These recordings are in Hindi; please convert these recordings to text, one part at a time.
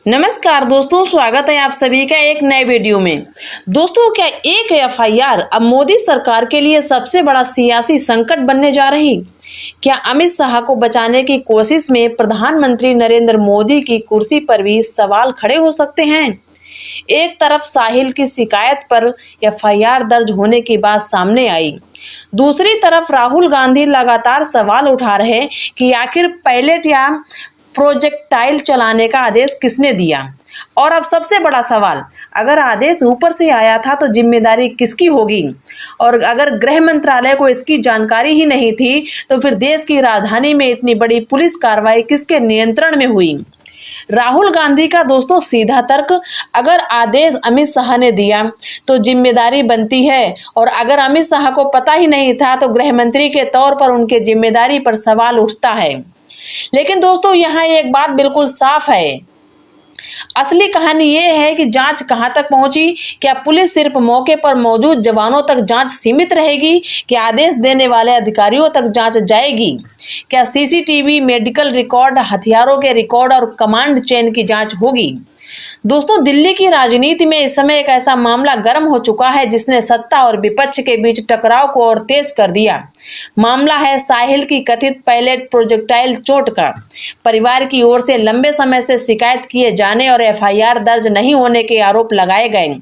नमस्कार दोस्तों, स्वागत है आप सभी का एक नए वीडियो में। दोस्तों, क्या एक एफआईआर अब मोदी सरकार के लिए सबसे बड़ा सियासी संकट बनने जा रही? क्या अमित शाह को बचाने की कोशिश में प्रधानमंत्री नरेंद्र मोदी की कुर्सी पर भी सवाल खड़े हो सकते हैं? एक तरफ साहिल की शिकायत पर एफआईआर दर्ज होने की बात सामने आई, दूसरी तरफ राहुल गांधी लगातार सवाल उठा रहे कि आखिर पायलट या प्रोजेक्टाइल चलाने का आदेश किसने दिया। और अब सबसे बड़ा सवाल, अगर आदेश ऊपर से आया था तो जिम्मेदारी किसकी होगी? और अगर गृह मंत्रालय को इसकी जानकारी ही नहीं थी तो फिर देश की राजधानी में इतनी बड़ी पुलिस कार्रवाई किसके नियंत्रण में हुई? राहुल गांधी का दोस्तों सीधा तर्क, अगर आदेश अमित शाह ने दिया तो जिम्मेदारी बनती है, और अगर अमित शाह को पता ही नहीं था तो गृह मंत्री के तौर पर उनके जिम्मेदारी पर सवाल उठता है। लेकिन दोस्तों, यहाँ एक बात बिल्कुल साफ है, असली कहानी ये है कि जांच कहां तक पहुंची। क्या पुलिस सिर्फ मौके पर मौजूद जवानों तक जांच सीमित रहेगी? क्या आदेश देने वाले अधिकारियों तक जांच जाएगी? क्या सीसीटीवी, मेडिकल रिकॉर्ड, हथियारों के रिकॉर्ड और कमांड चेन की जांच होगी? दोस्तों, दिल्ली की राजनीति में इस समय एक ऐसा मामला गर्म हो चुका है जिसने सत्ता और विपक्ष के बीच टकराव को और तेज कर दिया। मामला है साहिल की कथित पायलट प्रोजेक्टाइल चोट का। परिवार की ओर से लंबे समय से शिकायत किए जाने और एफआईआर दर्ज नहीं होने के आरोप लगाए गए।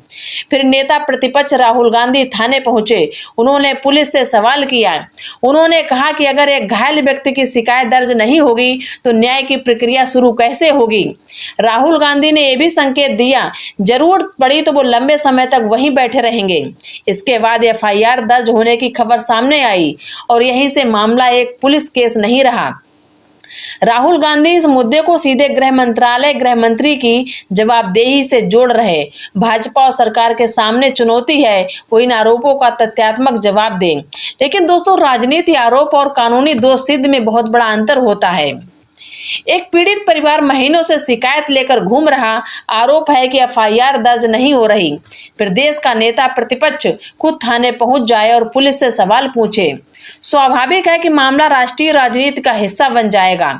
फिर नेता प्रतिपक्ष राहुल गांधी थाने पहुंचे। उन्होंने पुलिस से सवाल किया। उन्होंने कहा कि अगर एक घायल व्यक्ति की शिकायत दर्ज नहीं होगी तो न्याय की प्रक्रिया शुरू कैसे होगी? राहुल गांधी ने यह भी संकेत दिया, जरूरत पड़ी तो वो लंबे समय तक वहीं बैठे रहेंगे। इसके बाद एफआईआर दर्ज होने की खबर सामने आई और यहीं से मामला एक पुलिस केस नहीं रहा। राहुल गांधी इस मुद्दे को सीधे गृह मंत्रालय, गृह मंत्री की जवाबदेही से जोड़ रहे। भाजपा और सरकार के सामने चुनौती है, वो इन आरोपों का तथ्यात्मक जवाब दें। लेकिन दोस्तों, राजनीति आरोप और कानूनी दोष सिद्ध में बहुत बड़ा अंतर होता है। एक पीड़ित परिवार महीनों से शिकायत लेकर घूम रहा, आरोप है कि एफआईआर दर्ज नहीं हो रही। फिर देश का नेता प्रतिपक्ष खुद थाने पहुंच जाए और पुलिस से सवाल पूछे। स्वाभाविक है कि मामला राष्ट्रीय राजनीति का हिस्सा बन जाएगा।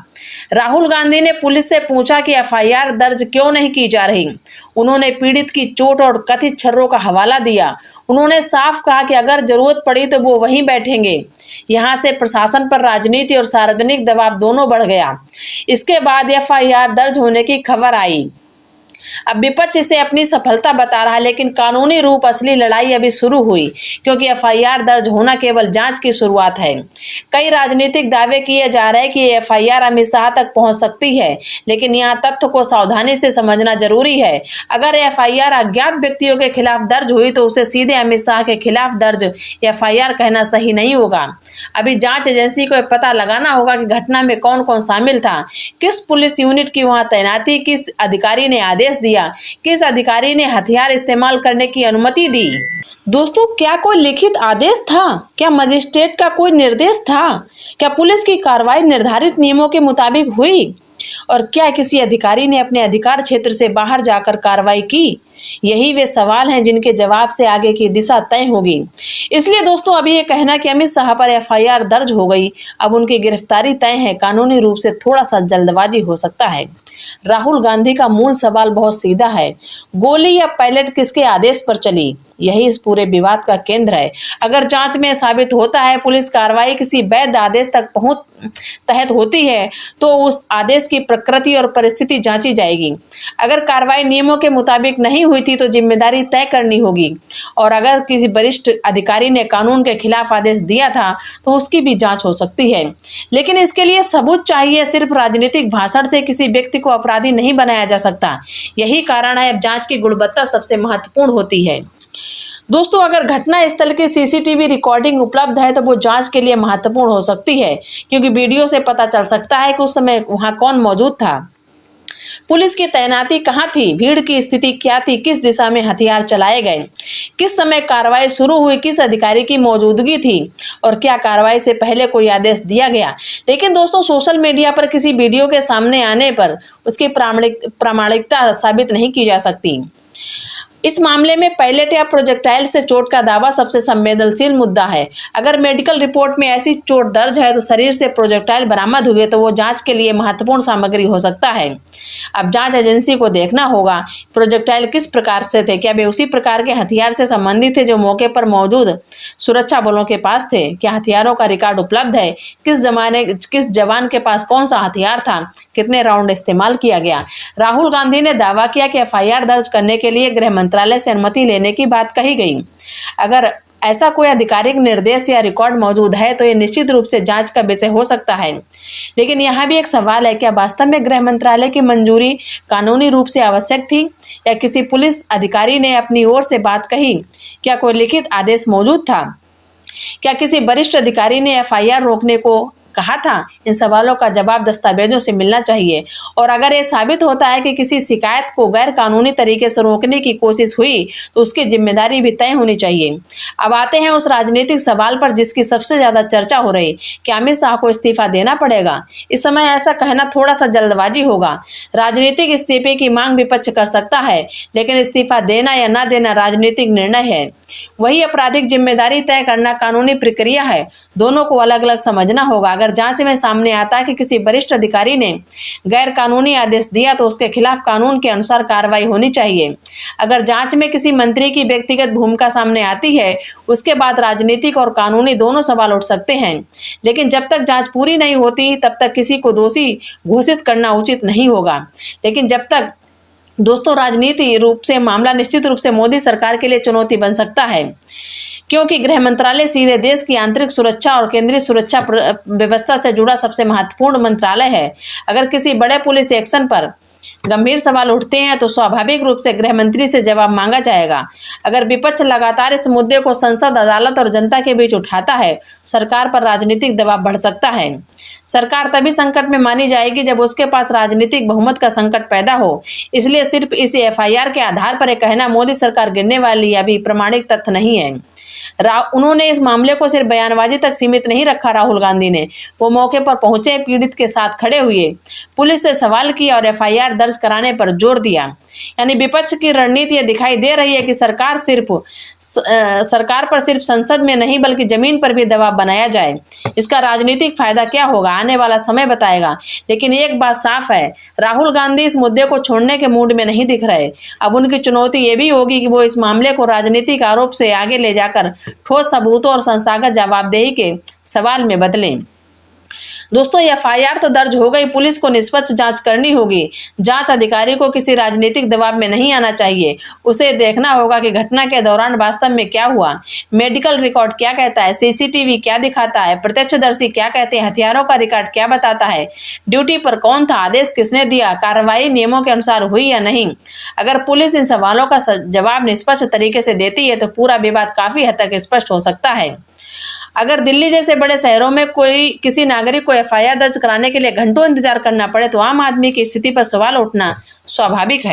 राहुल गांधी ने पुलिस से पूछा कि एफआईआर दर्ज क्यों नहीं की जा रही। उन्होंने पीड़ित की चोट और कथित छर्रों का हवाला दिया। उन्होंने साफ कहा कि अगर जरूरत पड़ी तो वो वहीं बैठेंगे। यहां से प्रशासन पर राजनीति और सार्वजनिक दबाव दोनों बढ़ गया। इसके बाद एफआईआर दर्ज होने की खबर आई। अब विपक्ष इसे अपनी सफलता बता रहा है, लेकिन कानूनी रूप असली लड़ाई अभी शुरू हुई, क्योंकि एफआईआर दर्ज होना केवल जांच की शुरुआत है। कई राजनीतिक दावे किए जा रहे हैं कि एफआईआर अमित शाह तक पहुंच सकती है, लेकिन यहां तथ्य को सावधानी से समझना जरूरी है। अगर एफआईआर अज्ञात व्यक्तियों के खिलाफ दर्ज हुई तो उसे सीधे अमित शाह के खिलाफ दर्ज एफआईआर कहना सही नहीं होगा। अभी जांच एजेंसी को पता लगाना होगा कि घटना में कौन कौन शामिल था, किस पुलिस यूनिट की वहां तैनाती, किस अधिकारी ने आदेश दिया, किस अधिकारी ने हथियार इस्तेमाल करने की अनुमति दी। दोस्तों, क्या कोई लिखित आदेश था? क्या मजिस्ट्रेट का कोई निर्देश था? क्या पुलिस की कार्रवाई निर्धारित नियमों के मुताबिक हुई? और क्या किसी अधिकारी ने अपने अधिकार क्षेत्र से बाहर जाकर कार्रवाई की? यही वे सवाल हैं जिनके जवाब से आगे की दिशा तय होगी। इसलिए दोस्तों, अभी ये कहना कि अमित शाह पर एफआईआर दर्ज हो गई, अब उनकी गिरफ्तारी तय है, कानूनी रूप से थोड़ा सा जल्दबाजी हो सकता है। राहुल गांधी का मूल सवाल बहुत सीधा है, गोली या पायलट किसके आदेश पर चली? यही इस पूरे विवाद का केंद्र है। अगर जांच में साबित होता है पुलिस कार्रवाई किसी वैध आदेश तहत होती है तो उस आदेश की प्रकृति और परिस्थिति जांची जाएगी। अगर कार्रवाई नियमों के मुताबिक नहीं हुई थी तो जिम्मेदारी तय करनी होगी, और अगर किसी वरिष्ठ अधिकारी ने कानून के खिलाफ आदेश दिया था तो उसकी भी जांच हो सकती है। लेकिन इसके लिए सबूत चाहिए, सिर्फ राजनीतिक भाषण से किसी व्यक्ति को अपराधी नहीं बनाया जा सकता। यही कारण है अब जांच की गुणवत्ता सबसे महत्वपूर्ण होती है। दोस्तों, अगर घटना स्थल की सीसीटीवी रिकॉर्डिंग उपलब्ध है तो वो जांच के लिए महत्वपूर्ण हो सकती है, क्योंकि वीडियो से पता चल सकता है कि उस समय वहां कौन मौजूद था, पुलिस की तैनाती कहां थी, भीड़ की स्थिति क्या थी, किस दिशा में हथियार चलाए गए, किस समय कार्रवाई शुरू हुई, किस अधिकारी की मौजूदगी थी, और क्या कार्रवाई से पहले कोई आदेश दिया गया। लेकिन दोस्तों, सोशल मीडिया पर किसी वीडियो के सामने आने पर उसकी प्रामाणिकता साबित नहीं की जा सकती। इस मामले में पायलट या प्रोजेक्टाइल से चोट का दावा सबसे संवेदनशील मुद्दा है। अगर मेडिकल रिपोर्ट में ऐसी चोट दर्ज है तो शरीर से प्रोजेक्टाइल बरामद हुए तो वो जांच के लिए महत्वपूर्ण सामग्री हो सकता है। अब जांच एजेंसी को देखना होगा प्रोजेक्टाइल किस प्रकार से थे, क्या वे उसी प्रकार के हथियार से संबंधित थे जो मौके पर मौजूद सुरक्षा बलों के पास थे, क्या हथियारों का रिकॉर्ड उपलब्ध है, किस जवान के पास कौन सा हथियार था, कितने राउंड इस्तेमाल किया गया। राहुल गांधी ने दावा किया कि एफआईआर दर्ज करने के लिए गृह मंत्रालय से अनुमति लेने की बात कही गई। अगर ऐसा कोई आधिकारिक निर्देश या रिकॉर्ड मौजूद है तो ये निश्चित रूप से जांच का विषय हो सकता है। लेकिन यहाँ भी एक सवाल है, क्या वास्तव में गृह मंत्रालय की मंजूरी कानूनी रूप से आवश्यक थी या किसी पुलिस अधिकारी ने अपनी ओर से बात कही? क्या कोई लिखित आदेश मौजूद था? क्या किसी वरिष्ठ अधिकारी ने एफआईआर रोकने को कहा था? इन सवालों का जवाब दस्तावेजों से मिलना चाहिए। और अगर ये साबित होता है कि किसी शिकायत को गैर कानूनी तरीके से रोकने की कोशिश हुई तो उसकी जिम्मेदारी भी तय होनी चाहिए। अब आते हैं उस राजनीतिक सवाल पर जिसकी सबसे ज्यादा चर्चा हो रही, क्या अमित शाह को इस्तीफा देना पड़ेगा? इस समय ऐसा कहना थोड़ा सा जल्दबाजी होगा। राजनीतिक इस्तीफे की मांग विपक्ष कर सकता है, लेकिन इस्तीफा देना या न देना राजनीतिक निर्णय है। वही आपराधिक जिम्मेदारी तय करना कानूनी प्रक्रिया है। दोनों को अलग अलग समझना होगा। अगर जांच में सामने आता है कि किसी वरिष्ठ अधिकारी ने गैर कानूनी आदेश दिया तो उसके खिलाफ कानून के अनुसार कार्रवाई होनी चाहिए। अगर जांच में किसी मंत्री की व्यक्तिगत भूमिका सामने आती है, उसके बाद राजनीतिक और कानूनी दोनों सवाल उठ सकते हैं। लेकिन जब तक जांच पूरी नहीं होती तब तक किसी को दोषी घोषित करना उचित नहीं होगा। लेकिन जब तक दोस्तों राजनीतिक रूप से मामला निश्चित रूप से मोदी सरकार के लिए चुनौती बन सकता है, क्योंकि गृह मंत्रालय सीधे देश की आंतरिक सुरक्षा और केंद्रीय सुरक्षा व्यवस्था से जुड़ा सबसे महत्वपूर्ण मंत्रालय है। अगर किसी बड़े पुलिस एक्शन पर गंभीर सवाल उठते हैं तो स्वाभाविक रूप से गृह मंत्री से जवाब मांगा जाएगा। अगर विपक्ष लगातार इस मुद्दे को संसद, अदालत और जनता के बीच उठाता है, सरकार पर राजनीतिक दबाव बढ़ सकता है। सरकार तभी संकट में मानी जाएगी जब उसके पास राजनीतिक बहुमत का संकट पैदा हो। इसलिए सिर्फ इस एफआईआर के आधार पर यह कहना मोदी सरकार गिरने वाली अभी प्रमाणिक तथ्य नहीं है। उन्होंने इस मामले को सिर्फ बयानबाजी तक सीमित नहीं रखा। राहुल गांधी ने वो मौके पर पहुंचे, पीड़ित के साथ खड़े हुए, पुलिस से सवाल किया और एफआईआर दर्ज कराने पर जोर दिया। यानी विपक्ष की रणनीति यह दिखाई दे रही है कि सरकार पर सिर्फ संसद में नहीं बल्कि जमीन पर भी दबाव बनाया जाए। इसका राजनीतिक फायदा क्या होगा आने वाला समय बताएगा। लेकिन एक बात साफ है, राहुल गांधी इस मुद्दे को छोड़ने के मूड में नहीं दिख रहे। अब उनकी चुनौती ये भी होगी कि वो इस मामले को राजनीतिक आरोप से आगे ले जाकर ठोस सबूतों और संस्थागत जवाबदेही के सवाल में बदलें। दोस्तों एफआईआर तो दर्ज हो गई, पुलिस को निष्पक्ष जांच करनी होगी। जांच अधिकारी को किसी राजनीतिक दबाव में नहीं आना चाहिए। उसे देखना होगा कि घटना के दौरान वास्तव में क्या हुआ, मेडिकल रिकॉर्ड क्या कहता है, सीसीटीवी क्या दिखाता है, प्रत्यक्षदर्शी क्या कहते हैं, हथियारों का रिकॉर्ड क्या बताता है, ड्यूटी पर कौन था, आदेश किसने दिया, कार्रवाई नियमों के अनुसार हुई या नहीं। अगर पुलिस इन सवालों का जवाब निष्पक्ष तरीके से देती है तो पूरा विवाद काफी हद तक स्पष्ट हो सकता है। अगर दिल्ली जैसे बड़े शहरों में किसी नागरिक को एफआईआर दर्ज कराने के लिए घंटों इंतजार करना पड़े तो आम आदमी की स्थिति पर सवाल उठना स्वाभाविक है।